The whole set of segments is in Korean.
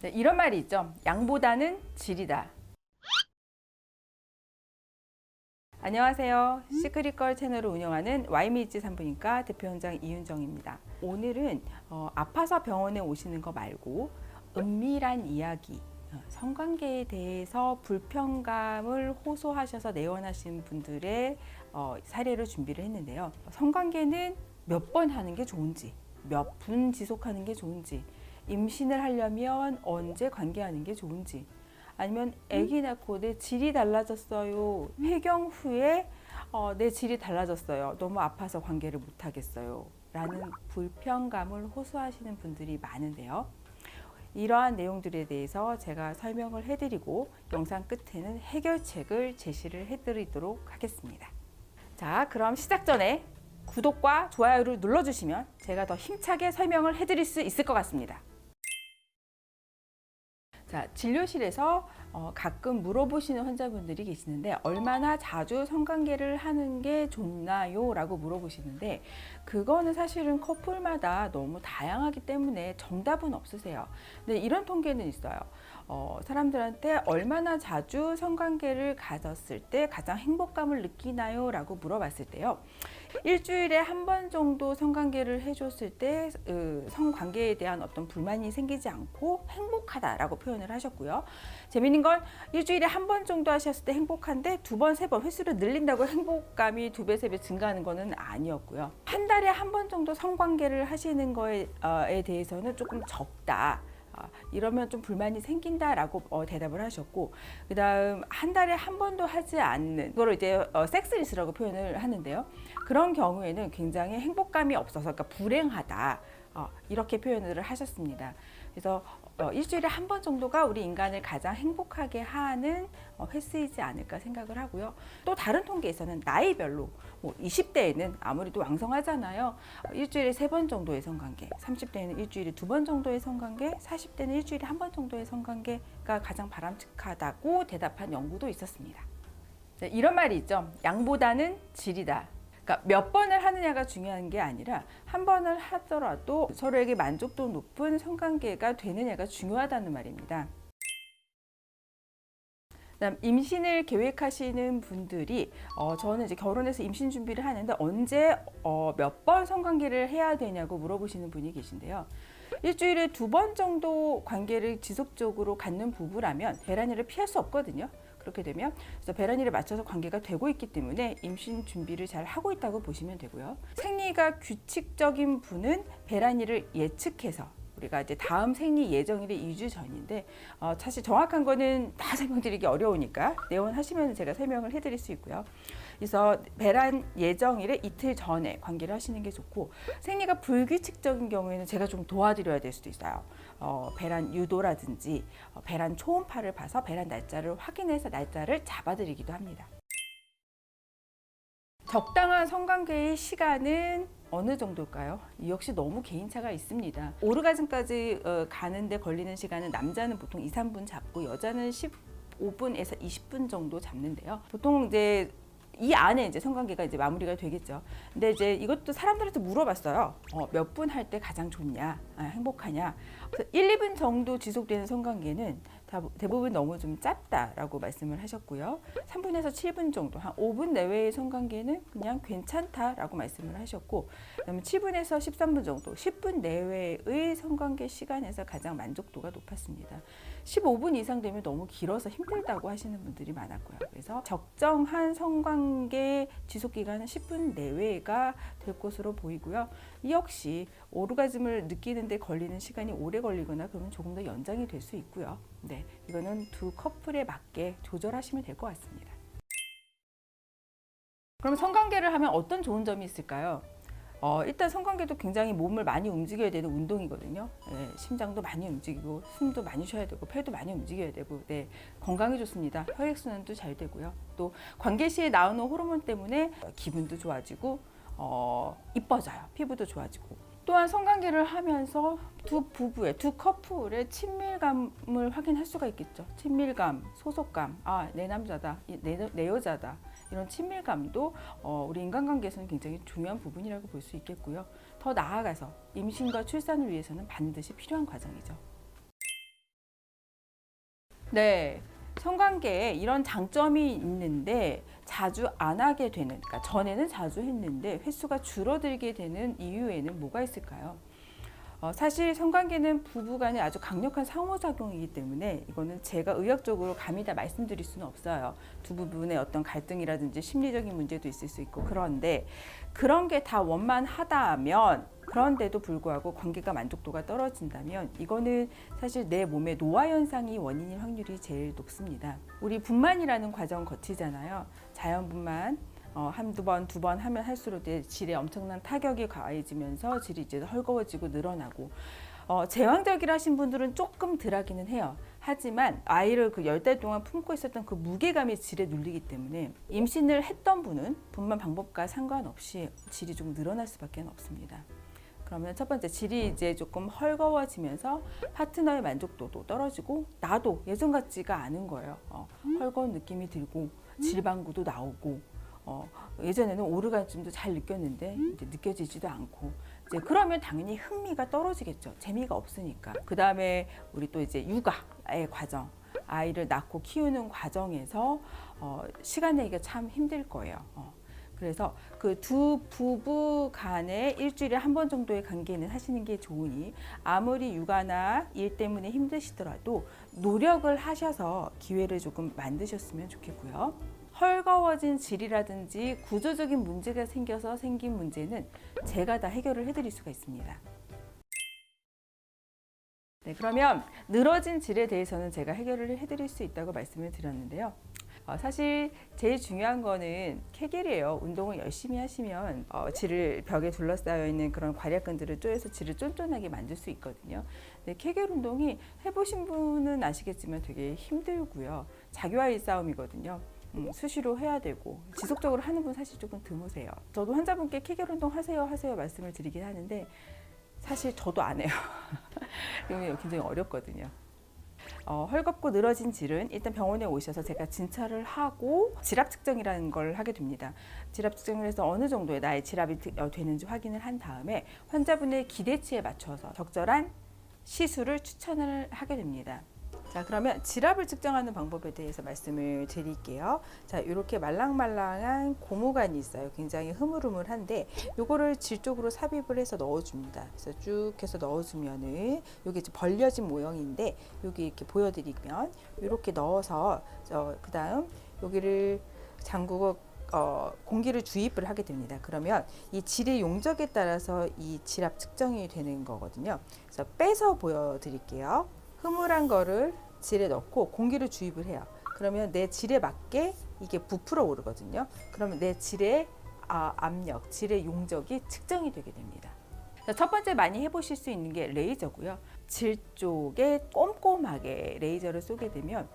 네, 이런 말이 있죠. 양보다는 질이다. 안녕하세요. 시크릿걸 채널을 운영하는 와이미즈 산부인과 대표원장 이윤정입니다. 오늘은 아파서 병원에 오시는 거 말고 은밀한 이야기, 성관계에 대해서 불편감을 호소하셔서 내원하신 분들의 사례를 준비를 했는데요. 성관계는 몇 번 하는 게 좋은지, 몇 분 지속하는 게 좋은지, 임신을 하려면 언제 관계하는 게 좋은지, 아니면 아기 낳고 내 질이 달라졌어요. 회경 후에 내 질이 달라졌어요. 너무 아파서 관계를 못 하겠어요. 라는 불편감을 호소하시는 분들이 많은데요. 이러한 내용들에 대해서 제가 설명을 해드리고 영상 끝에는 해결책을 제시를 해드리도록 하겠습니다. 자, 그럼 시작 전에 구독과 좋아요를 눌러주시면 제가 더 힘차게 설명을 해드릴 수 있을 것 같습니다. 자, 진료실에서 가끔 물어보시는 환자분들이 계시는데 얼마나 자주 성관계를 하는 게 좋나요? 라고 물어보시는데 그거는 사실은 커플마다 너무 다양하기 때문에 정답은 없으세요. 근데 이런 통계는 있어요. 사람들한테 얼마나 자주 성관계를 가졌을 때 가장 행복감을 느끼나요? 라고 물어봤을 때요. 일주일에 한 번 정도 성관계를 해줬을 때 성관계에 대한 어떤 불만이 생기지 않고 행복하다라고 표현을 하셨고요. 재미있는 건 일주일에 한 번 정도 하셨을 때 행복한데 두 번, 세 번 횟수를 늘린다고 행복감이 두 배, 세 배 증가하는 거는 아니었고요. 한 달에 한 번 정도 성관계를 하시는 거에 대해서는 조금 적다. 이러면 좀 불만이 생긴다라고 대답을 하셨고, 그 다음 한 달에 한 번도 하지 않는 그걸 이제 섹스리스라고 표현을 하는데요. 그런 경우에는 굉장히 행복감이 없어서, 그러니까 불행하다, 이렇게 표현을 하셨습니다. 그래서 일주일에 한 번 정도가 우리 인간을 가장 행복하게 하는 횟수이지 않을까 생각을 하고요. 또 다른 통계에서는 나이별로 20대에는 아무래도 왕성하잖아요. 일주일에 3번 정도의 성관계, 30대에는 일주일에 2번 정도의 성관계, 40대는 일주일에 한 번 정도의 성관계가 가장 바람직하다고 대답한 연구도 있었습니다. 네, 이런 말이 있죠. 양보다는 질이다. 그러니까 몇 번을 하느냐가 중요한 게 아니라 한 번을 하더라도 서로에게 만족도 높은 성관계가 되느냐가 중요하다는 말입니다. 그다음 임신을 계획하시는 분들이 저는 이제 결혼해서 임신 준비를 하는데 언제 몇 번 성관계를 해야 되냐고 물어보시는 분이 계신데요. 일주일에 2번 정도 관계를 지속적으로 갖는 부부라면 배란일을 피할 수 없거든요. 그렇게 되면 그래서 배란일에 맞춰서 관계가 되고 있기 때문에 임신 준비를 잘 하고 있다고 보시면 되고요. 생리가 규칙적인 분은 배란일을 예측해서 우리가 이제 다음 생리 예정일이 2주 전인데 사실 정확한 거는 다 설명드리기 어려우니까 내원하시면 제가 설명을 해드릴 수 있고요. 그래서 배란 예정일에 이틀 전에 관계를 하시는 게 좋고, 생리가 불규칙적인 경우에는 제가 좀 도와드려야 될 수도 있어요. 배란 유도라든지 배란 초음파를 봐서 배란 날짜를 확인해서 날짜를 잡아드리기도 합니다. 적당한 성관계의 시간은 어느 정도일까요? 역시 너무 개인차가 있습니다. 오르가즘까지 가는데 걸리는 시간은 남자는 보통 2, 3분 잡고 여자는 15분에서 20분 정도 잡는데요. 보통 이제 이 안에 이제 성관계가 이제 마무리가 되겠죠. 근데 이제 이것도 사람들한테 물어봤어요. 몇 분 할 때 가장 좋냐, 행복하냐. 그래서 1, 2분 정도 지속되는 성관계는 대부분 너무 좀 짧다라고 말씀을 하셨고요. 3분에서 7분 정도, 한 5분 내외의 성관계는 그냥 괜찮다라고 말씀을 하셨고, 그다음에 7분에서 13분 정도, 10분 내외의 성관계 시간에서 가장 만족도가 높았습니다. 15분 이상 되면 너무 길어서 힘들다고 하시는 분들이 많았고요. 그래서 적정한 성관계 지속 기간은 10분 내외가 될 것으로 보이고요. 역시 오르가즘을 느끼는데 걸리는 시간이 오래 걸리거나 그러면 조금 더 연장이 될 수 있고요. 네, 이거는 두 커플에 맞게 조절하시면 될 것 같습니다. 그럼 성관계를 하면 어떤 좋은 점이 있을까요? 일단 성관계도 굉장히 몸을 많이 움직여야 되는 운동이거든요. 네, 심장도 많이 움직이고 숨도 많이 쉬어야 되고 폐도 많이 움직여야 되고, 네, 건강에 좋습니다. 혈액순환도 잘 되고요. 또 관계 시에 나오는 호르몬 때문에 기분도 좋아지고 이뻐져요. 피부도 좋아지고. 또한 성관계를 하면서 두 부부의, 두 커플의 친밀감을 확인할 수가 있겠죠. 친밀감, 소속감, 내 남자다, 내 여자다, 이런 친밀감도 우리 인간관계에서는 굉장히 중요한 부분이라고 볼 수 있겠고요. 더 나아가서 임신과 출산을 위해서는 반드시 필요한 과정이죠. 네. 성관계에 이런 장점이 있는데 자주 안 하게 되는, 그러니까 전에는 자주 했는데 횟수가 줄어들게 되는 이유에는 뭐가 있을까요? 사실 성관계는 부부간에 아주 강력한 상호작용이기 때문에 이거는 제가 의학적으로 감히 다 말씀드릴 수는 없어요. 두 부분의 어떤 갈등이라든지 심리적인 문제도 있을 수 있고, 그런데 그런 게 다 원만하다면, 그런데도 불구하고 관계가 만족도가 떨어진다면 이거는 사실 내 몸의 노화 현상이 원인일 확률이 제일 높습니다. 우리 분만이라는 과정 거치잖아요. 자연분만 한두 번, 두 번 하면 할수록 질에 엄청난 타격이 가해지면서 질이 이제 헐거워지고 늘어나고, 제왕절개를 하신 분들은 조금 덜하기는 해요. 하지만 아이를 그 10달 동안 품고 있었던 그 무게감이 질에 눌리기 때문에 임신을 했던 분은 분만 방법과 상관없이 질이 좀 늘어날 수밖에 없습니다. 그러면 첫 번째, 질이 이제 조금 헐거워지면서 파트너의 만족도도 떨어지고, 나도 예전 같지가 않은 거예요. 헐거운 느낌이 들고 질방구도 나오고, 예전에는 오르가즘도 잘 느꼈는데 이제 느껴지지도 않고, 이제 그러면 당연히 흥미가 떨어지겠죠. 재미가 없으니까. 그 다음에 우리 또 이제 육아의 과정, 아이를 낳고 키우는 과정에서 시간 내기가 참 힘들 거예요. 그래서 그 두 부부 간에 일주일에 한 번 정도의 관계는 하시는 게 좋으니, 아무리 육아나 일 때문에 힘드시더라도 노력을 하셔서 기회를 조금 만드셨으면 좋겠고요. 헐거워진 질이라든지 구조적인 문제가 생겨서 생긴 문제는 제가 다 해결을 해드릴 수가 있습니다. 네, 그러면 늘어진 질에 대해서는 제가 해결을 해드릴 수 있다고 말씀을 드렸는데요. 사실 제일 중요한 거는 케겔이에요. 운동을 열심히 하시면 질을 벽에 둘러싸여 있는 그런 괄약근들을 쪼여서 질을 쫀쫀하게 만들 수 있거든요. 근데 케겔 운동이 해보신 분은 아시겠지만 되게 힘들고요. 자기와의 싸움이거든요. 수시로 해야 되고 지속적으로 하는 분 사실 조금 드무세요. 저도 환자분께 케겔 운동 하세요 말씀을 드리긴 하는데 사실 저도 안 해요. 굉장히 어렵거든요. 헐겁고 늘어진 질은 일단 병원에 오셔서 제가 진찰을 하고 질압 측정이라는 걸 하게 됩니다. 질압 측정을 해서 어느 정도의 나의 질압이 되는지 확인을 한 다음에 환자분의 기대치에 맞춰서 적절한 시술을 추천을 하게 됩니다. 자, 그러면 질압을 측정하는 방법에 대해서 말씀을 드릴게요. 자, 이렇게 말랑말랑한 고무관이 있어요. 굉장히 흐물흐물한데 요거를 질 쪽으로 삽입을 해서 넣어줍니다. 그래서 쭉 해서 넣어주면은 여기 이제 벌려진 모형인데 여기 이렇게 보여드리면 이렇게 넣어서 그 다음 여기를 잠그고 공기를 주입을 하게 됩니다. 그러면 이 질의 용적에 따라서 이 질압 측정이 되는 거거든요. 그래서 빼서 보여드릴게요. 흐물한 거를 질에 넣고 공기를 주입을 해요. 그러면 내 질에 맞게 이게 부풀어 오르거든요. 그러면 내 질의 압력, 질의 용적이 측정이 되게 됩니다. 첫 번째 많이 해보실 수 있는 게 레이저고요. 질 쪽에 꼼꼼하게 레이저를 쏘게 되면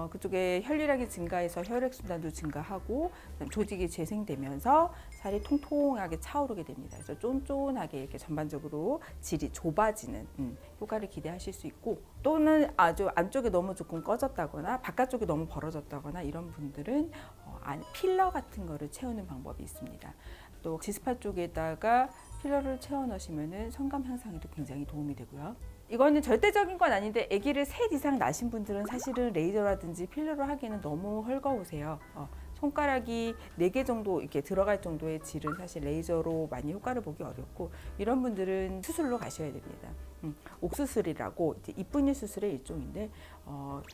그쪽에 혈류량이 증가해서 혈액순환도 증가하고 조직이 재생되면서 살이 통통하게 차오르게 됩니다. 그래서 쫀쫀하게 이렇게 전반적으로 질이 좁아지는 효과를 기대하실 수 있고, 또는 아주 안쪽에 너무 조금 꺼졌다거나 바깥쪽이 너무 벌어졌다거나 이런 분들은 필러 같은 거를 채우는 방법이 있습니다. 또 지스파 쪽에다가 필러를 채워 넣으시면은 성감 향상에도 굉장히 도움이 되고요. 이거는 절대적인 건 아닌데 아기를 셋 이상 낳으신 분들은 사실은 레이저라든지 필러로 하기에는 너무 헐거우세요. 손가락이 4개 정도 이렇게 들어갈 정도의 질은 사실 레이저로 많이 효과를 보기 어렵고, 이런 분들은 수술로 가셔야 됩니다. 옥수술이라고 이제 이쁜이 수술의 일종인데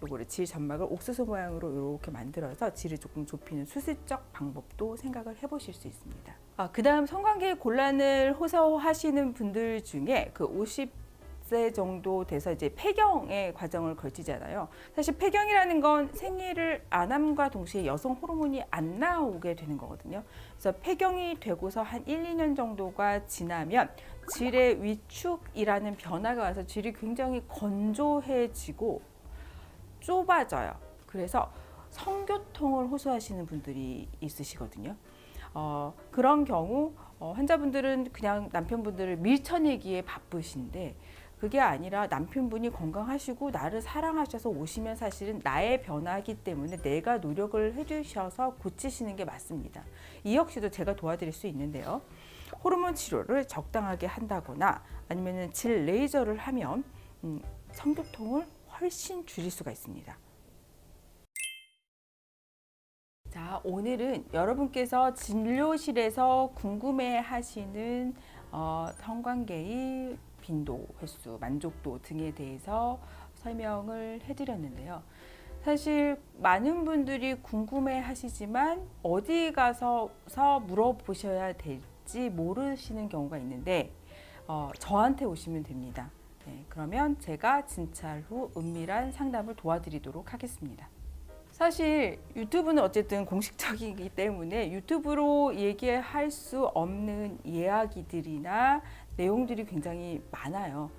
요거를 질 점막을 옥수수 모양으로 이렇게 만들어서 질을 조금 좁히는 수술적 방법도 생각을 해보실 수 있습니다. 그 다음 성관계 곤란을 호소하시는 분들 중에 그 50세 정도 돼서 이제 폐경의 과정을 거치잖아요. 사실 폐경이라는 건 생리를 안 함과 동시에 여성 호르몬이 안 나오게 되는 거거든요. 그래서 폐경이 되고서 한 1, 2년 정도가 지나면 질의 위축이라는 변화가 와서 질이 굉장히 건조해지고 좁아져요. 그래서 성교통을 호소하시는 분들이 있으시거든요. 그런 경우 환자분들은 그냥 남편분들을 밀쳐내기에 바쁘신데, 그게 아니라 남편분이 건강하시고 나를 사랑하셔서 오시면 사실은 나의 변화이기 때문에 내가 노력을 해주셔서 고치시는 게 맞습니다. 이 역시도 제가 도와드릴 수 있는데요. 호르몬 치료를 적당하게 한다거나 아니면 질 레이저를 하면 성교통을 훨씬 줄일 수가 있습니다. 오늘은 여러분께서 진료실에서 궁금해 하시는 성관계의 빈도, 횟수, 만족도 등에 대해서 설명을 해드렸는데요. 사실 많은 분들이 궁금해 하시지만 어디 가서 물어보셔야 될지 모르시는 경우가 있는데 저한테 오시면 됩니다. 네, 그러면 제가 진찰 후 은밀한 상담을 도와드리도록 하겠습니다. 사실 유튜브는 어쨌든 공식적이기 때문에 유튜브로 얘기할 수 없는 이야기들이나 내용들이 굉장히 많아요.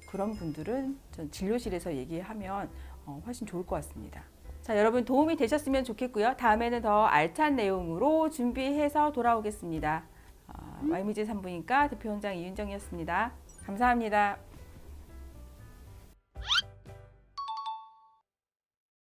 그런 분들은 전 진료실에서 얘기하면 훨씬 좋을 것 같습니다. 자, 여러분 도움이 되셨으면 좋겠고요. 다음에는 더 알찬 내용으로 준비해서 돌아오겠습니다. YMG 산부인과 대표원장 이은정이었습니다. 감사합니다.